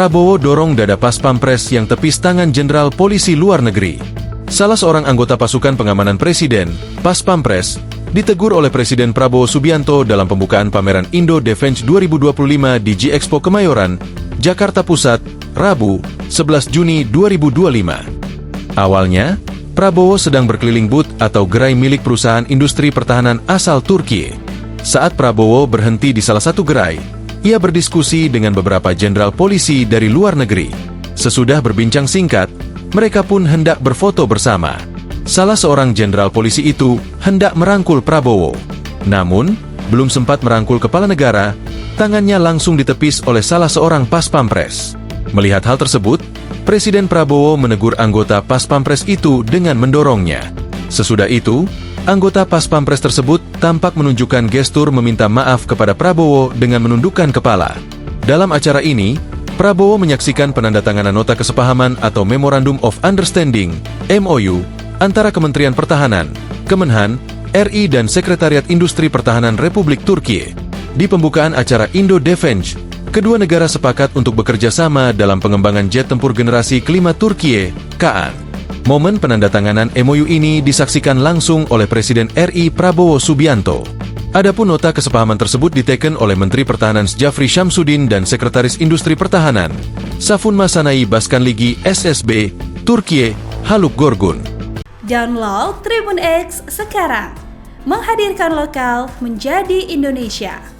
Prabowo dorong dada Pas Pampres yang tepis tangan Jenderal Polisi Luar Negeri. Salah seorang anggota pasukan pengamanan Presiden, Pas Pampres, ditegur oleh Presiden Prabowo Subianto dalam pembukaan pameran Indo Defense 2025 di G-Expo Kemayoran, Jakarta Pusat, Rabu, 11 Juni 2025. Awalnya, Prabowo sedang berkeliling booth atau gerai milik perusahaan industri pertahanan asal Turki. Saat Prabowo berhenti di salah satu gerai, ia berdiskusi dengan beberapa jenderal polisi dari luar negeri. Sesudah berbincang singkat, mereka pun hendak berfoto bersama. Salah seorang jenderal polisi itu hendak merangkul Prabowo. Namun, belum sempat merangkul kepala negara, tangannya langsung ditepis oleh salah seorang Pas Pampres. Melihat hal tersebut, Presiden Prabowo menegur anggota Pas Pampres itu dengan mendorongnya. Sesudah itu, anggota Pas Pampres tersebut tampak menunjukkan gestur meminta maaf kepada Prabowo dengan menundukkan kepala. Dalam acara ini, Prabowo menyaksikan penandatanganan nota kesepahaman atau Memorandum of Understanding, MOU, antara Kementerian Pertahanan, Kemenhan, RI dan Sekretariat Industri Pertahanan Republik Turki. Di pembukaan acara Indo Defense, kedua negara sepakat untuk bekerja sama dalam pengembangan jet tempur generasi kelima Turki, Kaan. Momen penandatanganan MOU ini disaksikan langsung oleh Presiden RI Prabowo Subianto. Adapun nota kesepahaman tersebut diteken oleh Menteri Pertahanan Jafri Syamsuddin dan Sekretaris Industri Pertahanan, Safun Masanai Baskanligi SSB, Turki, Haluk Gorgun. Download Tribun X sekarang, menghadirkan lokal menjadi Indonesia.